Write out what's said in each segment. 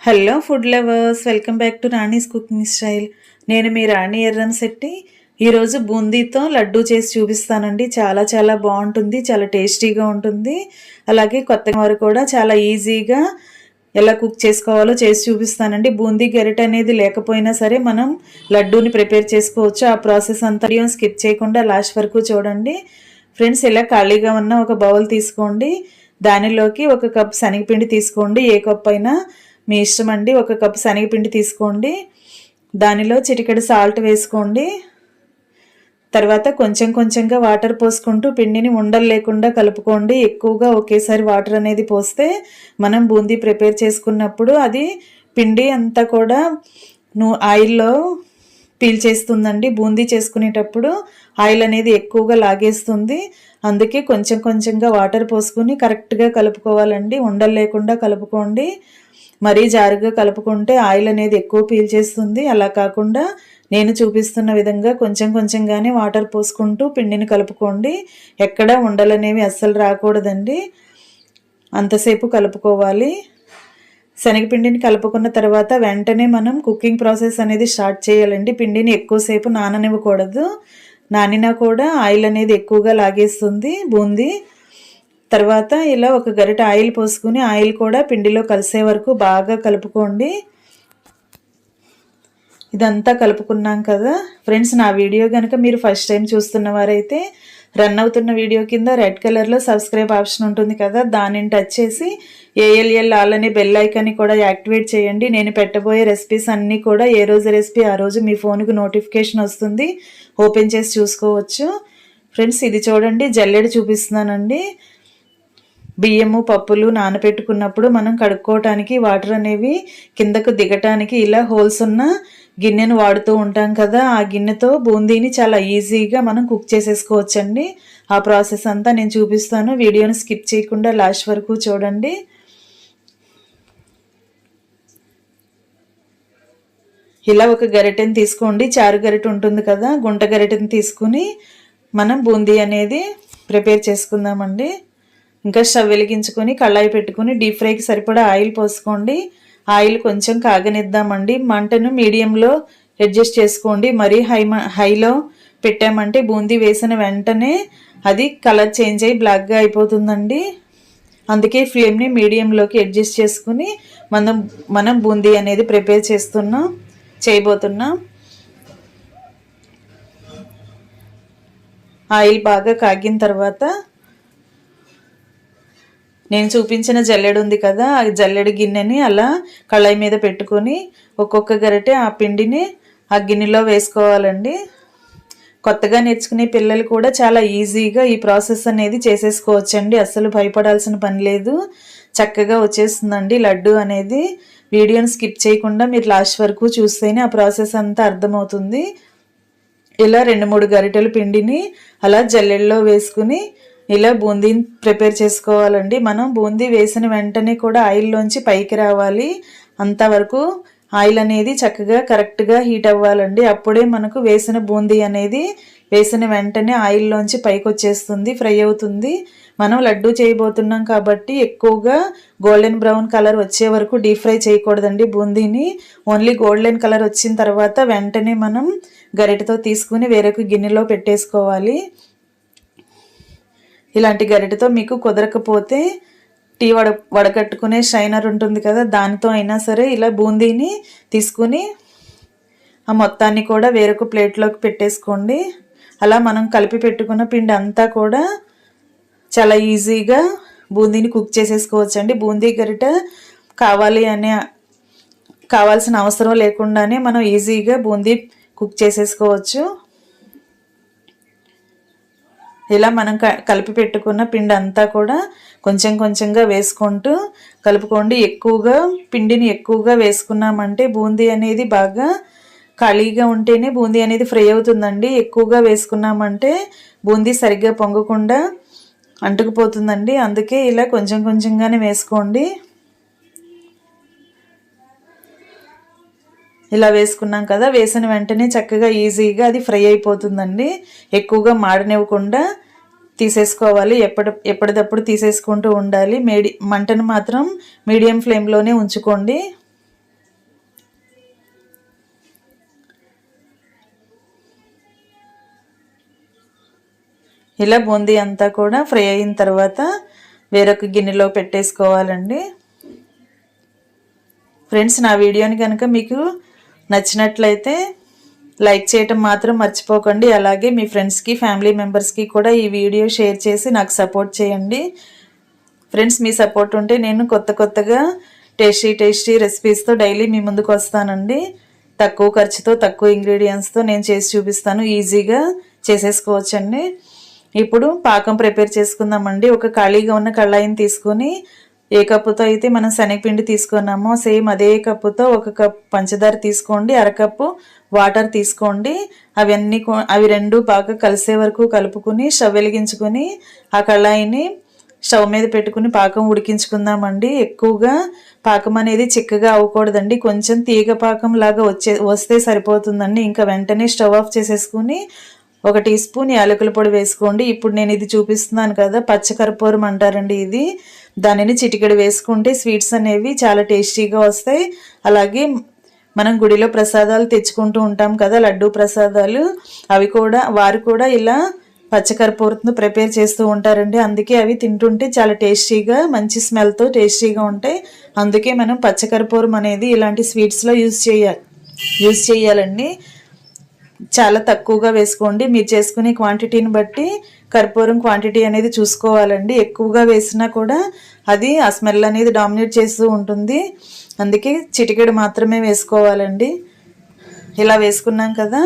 Hello food lovers, welcome back to Rani's cooking style. నేను మీ రాణి ఎర్రంశెట్టి. ఈరోజు బూందీతో లడ్డూ చేసి చూపిస్తానండి. చాలా చాలా బాగుంటుంది, చాలా టేస్టీగా ఉంటుంది. అలాగే కొత్తగా వారు కూడా చాలా ఈజీగా ఎలా కుక్ చేసుకోవాలో చేసి చూపిస్తానండి. బూందీ గరిటె అనేది లేకపోయినా సరే మనం లడ్డూని ప్రిపేర్ చేసుకోవచ్చు. ఆ ప్రాసెస్ అంతా స్కిప్ చేయకుండా లాస్ట్ వరకు చూడండి ఫ్రెండ్స్. ఇలా ఖాళీగా ఉన్న ఒక బౌల్ తీసుకోండి. దానిలోకి ఒక కప్ శనగపిండి తీసుకోండి. ఏ కప్ అయినా మీ ఇష్టం అండి. ఒక కప్పు శనగపిండి తీసుకోండి. దానిలో చిటికెడు సాల్ట్ వేసుకోండి. తర్వాత కొంచెం కొంచెంగా వాటర్ పోసుకుంటూ పిండిని ఉండలు లేకుండా కలుపుకోండి. ఎక్కువగా ఒకేసారి వాటర్ అనేది పోస్తే మనం బూందీ ప్రిపేర్ చేసుకున్నప్పుడు అది పిండి అంతా కూడా ఆయిల్లో పీల్చేస్తుందండి. బూందీ చేసుకునేటప్పుడు ఆయిల్ అనేది ఎక్కువగా లాగేస్తుంది. అందుకే కొంచెం కొంచెంగా వాటర్ పోసుకుని కరెక్ట్గా కలుపుకోవాలండి. ఉండలు లేకుండా కలుపుకోండి. మరీ జారుగా కలుపుకుంటే ఆయిల్ అనేది ఎక్కువ పీల్చేస్తుంది. అలా కాకుండా నేను చూపిస్తున్న విధంగా కొంచెం కొంచెంగానే వాటర్ పోసుకుంటూ పిండిని కలుపుకోండి. ఎక్కడ ఉండలనేవి అస్సలు రాకూడదండి. అంతసేపు కలుపుకోవాలి. శనగపిండిని కలుపుకున్న తర్వాత వెంటనే మనం కుకింగ్ ప్రాసెస్ అనేది స్టార్ట్ చేయాలండి. పిండిని ఎక్కువసేపు నాననివ్వకూడదు. నానినా కూడా ఆయిల్ అనేది ఎక్కువగా లాగేస్తుంది బూందీ. తర్వాత ఇలా ఒక గరిటె ఆయిల్ పోసుకుని ఆయిల్ కూడా పిండిలో కలిసే వరకు బాగా కలుపుకోండి. ఇదంతా కలుపుకున్నాం కదా ఫ్రెండ్స్. నా వీడియో కనుక మీరు ఫస్ట్ టైం చూస్తున్న వారైతే రన్ అవుతున్న వీడియో కింద రెడ్ కలర్లో సబ్స్క్రైబ్ ఆప్షన్ ఉంటుంది కదా, దానిని టచ్ చేసి ఏఎల్ఎల్ ఆల్ అనే బెల్ ఐకాన్ని కూడా యాక్టివేట్ చేయండి. నేను పెట్టబోయే రెసిపీస్ అన్నీ కూడా ఏ రోజు రెసిపీ ఆ రోజు మీ ఫోన్కి నోటిఫికేషన్ వస్తుంది. ఓపెన్ చేసి చూసుకోవచ్చు ఫ్రెండ్స్. ఇది చూడండి, జల్లెడ చూపిస్తున్నానండి. బియ్యము పప్పులు నానబెట్టుకున్నప్పుడు మనం కడుక్కోవటానికి వాటర్ అనేవి కిందకు దిగటానికి ఇలా హోల్స్ ఉన్న గిన్నెను వాడుతూ ఉంటాం కదా. ఆ గిన్నెతో బూందీని చాలా ఈజీగా మనం కుక్ చేసేసుకోవచ్చండి. ఆ ప్రాసెస్ అంతా నేను చూపిస్తాను. వీడియోని స్కిప్ చేయకుండా లాస్ట్ వరకు చూడండి. ఇలా ఒక గరిటెని తీసుకోండి. చారు గరిటె ఉంటుంది కదా, గుంట గరిటెని తీసుకుని మనం బూందీ అనేది ప్రిపేర్ చేసుకుందామండి. ఇంకా స్టవ్ వెలిగించుకొని కళాయి పెట్టుకుని డీప్ ఫ్రైకి సరిపడా ఆయిల్ పోసుకోండి. ఆయిల్ కొంచెం కాగనిద్దామండి. మంటను మీడియంలో అడ్జస్ట్ చేసుకోండి. మరీ హైలో పెట్టామంటే బూందీ వేసిన వెంటనే అది కలర్ చేంజ్ అయ్యి బ్లాక్గా అయిపోతుందండి. అందుకే ఫ్లేమ్ని మీడియంలోకి అడ్జస్ట్ చేసుకుని మనం బూందీ అనేది ప్రిపేర్ చేయబోతున్నాం. ఆయిల్ బాగా కాగిన తర్వాత నేను చూపించిన జల్లెడ ఉంది కదా, ఆ జల్లెడ గిన్నెని అలా కళాయి మీద పెట్టుకొని ఒక్కొక్క గరిటె ఆ పిండిని ఆ గిన్నెలో వేసుకోవాలండి. కొత్తగా నేర్చుకునే పిల్లలు కూడా చాలా ఈజీగా ఈ ప్రాసెస్ అనేది చేసేసుకోవచ్చండి. అస్సలు భయపడాల్సిన పని లేదు. చక్కగా వచ్చేస్తుందండి లడ్డు అనేది. వీడియోని స్కిప్ చేయకుండా మీరు లాస్ట్ వరకు చూస్తేనే ఆ ప్రాసెస్ అంతా అర్థమవుతుంది. ఇలా 2-3 గరిటెల పిండిని అలా జల్లెడలో వేసుకుని ఇలా బూందీని ప్రిపేర్ చేసుకోవాలండి. మనం బూందీ వేసిన వెంటనే కూడా ఆయిల్లోంచి పైకి రావాలి. అంతవరకు ఆయిల్ అనేది చక్కగా కరెక్ట్గా హీట్ అవ్వాలండి. అప్పుడే మనకు వేసిన బూందీ అనేది వేసిన వెంటనే ఆయిల్లోంచి పైకి వచ్చేస్తుంది, ఫ్రై అవుతుంది. మనం లడ్డు చేయబోతున్నాం కాబట్టి ఎక్కువగా గోల్డెన్ బ్రౌన్ కలర్ వచ్చే వరకు డీప్ ఫ్రై చేయకూడదండి బూందీని. ఓన్లీ గోల్డెన్ కలర్ వచ్చిన తర్వాత వెంటనే మనం గరిటెతో తీసుకుని వేరొక గిన్నెలో పెట్టేసుకోవాలి. ఇలాంటి గరిటెతో మీకు కుదరకపోతే టీ వడకట్టుకునే షైనర్ ఉంటుంది కదా, దానితో అయినా సరే ఇలా బూందీని తీసుకుని ఆ మొత్తాన్ని కూడా వేరొక ప్లేట్లోకి పెట్టేసుకోండి. అలా మనం కలిపి పెట్టుకున్న పిండి అంతా కూడా చాలా ఈజీగా బూందీని కుక్ చేసేసుకోవచ్చండి. బూందీ గరిటె కావాల్సిన అవసరం లేకుండానే మనం ఈజీగా బూందీ కుక్ చేసేసుకోవచ్చు. ఇలా మనం కలిపి పెట్టుకున్న పిండి అంతా కూడా కొంచెం కొంచెంగా వేసుకుంటూ కలుపుకోండి. పిండిని ఎక్కువగా వేసుకున్నామంటే బూందీ అనేది బాగా ఖాళీగా ఉంటేనే బూందీ అనేది ఫ్రై అవుతుందండి. ఎక్కువగా వేసుకున్నామంటే బూందీ సరిగ్గా పొంగకుండా అంటుకుపోతుందండి. అందుకే ఇలా కొంచెం కొంచెంగానే వేసుకోండి. ఇలా వేసుకున్నాం కదా, వేసిన వెంటనే చక్కగా ఈజీగా అది ఫ్రై అయిపోతుందండి. ఎక్కువగా మాడనివ్వకుండా తీసేసుకోవాలి. ఎప్పటిదప్పుడు తీసేసుకుంటూ ఉండాలి. మంటను మాత్రం మీడియం ఫ్లేమ్లోనే ఉంచుకోండి. ఇలా బూందీ అంతా కూడా ఫ్రై అయిన తర్వాత వేరొక గిన్నెలో పెట్టేసుకోవాలండి. ఫ్రెండ్స్, నా వీడియోని కనుక మీకు నచ్చినట్లయితే లైక్ చేయటం మాత్రం మర్చిపోకండి. అలాగే మీ ఫ్రెండ్స్కి, ఫ్యామిలీ మెంబర్స్కి కూడా ఈ వీడియో షేర్ చేసి నాకు సపోర్ట్ చేయండి. ఫ్రెండ్స్, మీ సపోర్ట్ ఉంటే నేను కొత్తగా టేస్టీ రెసిపీస్తో డైలీ మీ ముందుకు వస్తానండి. తక్కువ ఖర్చుతో, తక్కువ ఇంగ్రీడియంట్స్తో నేను చేసి చూపిస్తాను. ఈజీగా చేసేసుకోవచ్చండి. ఇప్పుడు పాకం ప్రిపేర్ చేసుకుందామండి. ఒక ఖాళీగా ఉన్న కళాయిని తీసుకొని ఏ కప్పుతో అయితే మనం శనగపిండి తీసుకున్నామో సేమ్ అదే కప్పుతో 1 కప్ పంచదార తీసుకోండి, అరకప్పు వాటర్ తీసుకోండి. అవి రెండు బాగా కలిసే వరకు కలుపుకుని స్టవ్ వెలిగించుకొని ఆ కళాయిని స్టవ్ మీద పెట్టుకుని పాకం ఉడికించుకుందామండి. ఎక్కువగా పాకం అనేది చిక్కగా అవ్వకూడదండి, కొంచెం తీగ పాకం లాగా వస్తే సరిపోతుందండి. ఇంకా వెంటనే స్టవ్ ఆఫ్ చేసేసుకుని 1 టీ స్పూన్ యాలకుల పొడి వేసుకోండి. ఇప్పుడు నేను ఇది చూపిస్తున్నాను కదా, పచ్చకర్పూరం అంటారండి ఇది. దానిని చిటికెడు వేసుకుంటే స్వీట్స్ అనేవి చాలా టేస్టీగా వస్తాయి. అలాగే మనం గుడిలో ప్రసాదాలు తెచ్చుకుంటూ ఉంటాం కదా, లడ్డూ ప్రసాదాలు, వారు కూడా ఇలా పచ్చకర్పూరంతో ప్రిపేర్ చేస్తూ ఉంటారండి. అందుకే అవి తింటుంటే చాలా టేస్టీగా, మంచి స్మెల్తో టేస్టీగా ఉంటాయి. అందుకే మనం పచ్చకర్పూరం అనేది ఇలాంటి స్వీట్స్లో యూజ్ చేయాలండి. చాలా తక్కువగా వేసుకోండి. మీరు చేసుకునే క్వాంటిటీని బట్టి కర్పూరం క్వాంటిటీ అనేది చూసుకోవాలండి. ఎక్కువగా వేసినా కూడా అది ఆ స్మెల్ అనేది డామినేట్ చేస్తూ ఉంటుంది. అందుకే చిటికెడు మాత్రమే వేసుకోవాలండి. ఇలా వేసుకున్నాం కదా,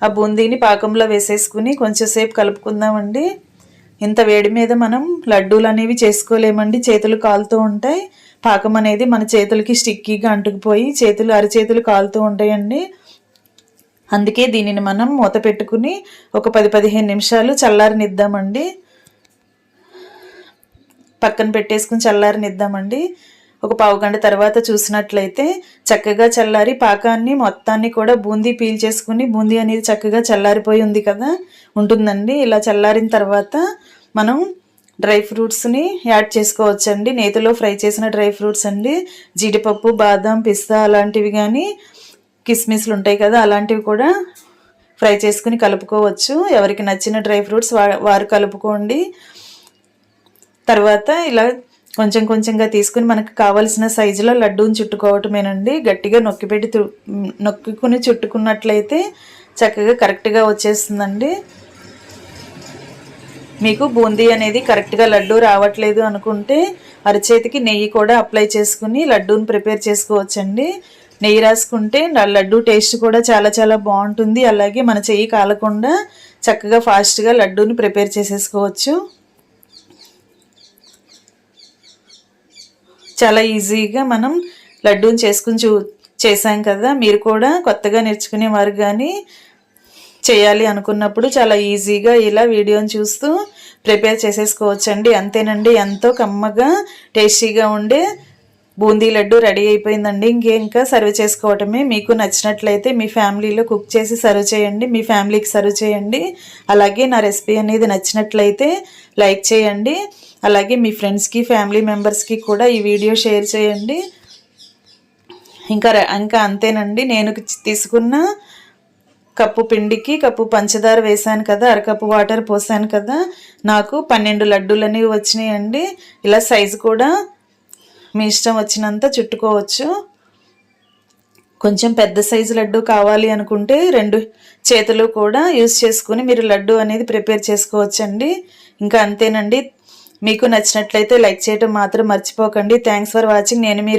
ఆ బూందీని పాకంలో వేసేసుకుని కొంచెంసేపు కలుపుకుందామండి. ఇంత వేడి మీద మనం లడ్డూలు అనేవి చేసుకోలేమండి, చేతులు కాలుతూ ఉంటాయి. పాకం అనేది మన చేతులకి స్టిక్కీగా అంటుకుపోయి అరిచేతులు కాలుతూ ఉంటాయండి. అందుకే దీనిని మనం మూత పెట్టుకుని ఒక 10-15 నిమిషాలు చల్లారనిద్దామండి. పక్కన పెట్టేసుకుని చల్లారనిద్దామండి. ఒక పావు గంట తర్వాత చూసినట్లయితే చక్కగా చల్లారి పాకాన్ని మొత్తాన్ని కూడా బూందీ పీల్ చేసుకుని, బూందీ అనేది చక్కగా చల్లారిపోయి ఉంది కదా ఉంటుందండి. ఇలా చల్లారిన తర్వాత మనం డ్రై ఫ్రూట్స్ని యాడ్ చేసుకోవచ్చండి. నేతిలో ఫ్రై చేసిన డ్రై ఫ్రూట్స్ అండి, జీడిపప్పు, బాదం, పిస్తా అలాంటివి కానీ, కిస్మిస్లు ఉంటాయి కదా, అలాంటివి కూడా ఫ్రై చేసుకుని కలుపుకోవచ్చు. ఎవరికి నచ్చిన డ్రై ఫ్రూట్స్ వారు కలుపుకోండి. తర్వాత ఇలా కొంచెంగా తీసుకుని మనకు కావలసిన సైజులో లడ్డూని చుట్టుకోవటమేనండి. గట్టిగా నొక్కుని చుట్టుకున్నట్లయితే చక్కగా కరెక్ట్గా వచ్చేస్తుందండి. మీకు బూందీ అనేది కరెక్ట్గా లడ్డూ రావట్లేదు అనుకుంటే అరచేతికి నెయ్యి కూడా అప్లై చేసుకుని లడ్డూని ప్రిపేర్ చేసుకోవచ్చండి. నెయ్యి రాసుకుంటే లడ్డూ టేస్ట్ కూడా చాలా బాగుంటుంది. అలాగే మన చెయ్యి కాలకుండా చక్కగా ఫాస్ట్గా లడ్డూని ప్రిపేర్ చేసేసుకోవచ్చు. చాలా ఈజీగా మనం లడ్డూని చేసాం కదా. మీరు కూడా కొత్తగా నేర్చుకునేవారు కానీ చేయాలి అనుకున్నప్పుడు చాలా ఈజీగా ఇలా వీడియోని చూస్తూ ప్రిపేర్ చేసేసుకోవచ్చండి. అంతేనండి, ఎంతో కమ్మగా టేస్టీగా ఉండే బూందీ లడ్డు రెడీ అయిపోయిందండి. ఇంకా సర్వ్ చేసుకోవటమే. మీకు నచ్చినట్లయితే మీ ఫ్యామిలీలో కుక్ చేసి సర్వ్ చేయండి, మీ ఫ్యామిలీకి సర్వ్ చేయండి. అలాగే నా రెసిపీ అనేది నచ్చినట్లయితే లైక్ చేయండి. అలాగే మీ ఫ్రెండ్స్కి, ఫ్యామిలీ మెంబర్స్కి కూడా ఈ వీడియో షేర్ చేయండి. ఇంకా అంతేనండి. నేను తీసుకున్న కప్పు పిండికి కప్పు పంచదార వేసాను కదా, అరకప్పు వాటర్ పోసాను కదా, నాకు 12 లడ్డూలు అనేవి వచ్చినాయండి. ఇలా సైజు కూడా మీ ఇష్టం వచ్చినంత చుట్టుకోవచ్చు. కొంచెం పెద్ద సైజు లడ్డు కావాలి అనుకుంటే 2 చేతులు కూడా యూజ్ చేసుకుని మీరు లడ్డు అనేది ప్రిపేర్ చేసుకోవచ్చండి. ఇంకా అంతేనండి. మీకు నచ్చినట్లయితే లైక్ చేయడం మాత్రం మర్చిపోకండి. Thanks for watching. నేను మీ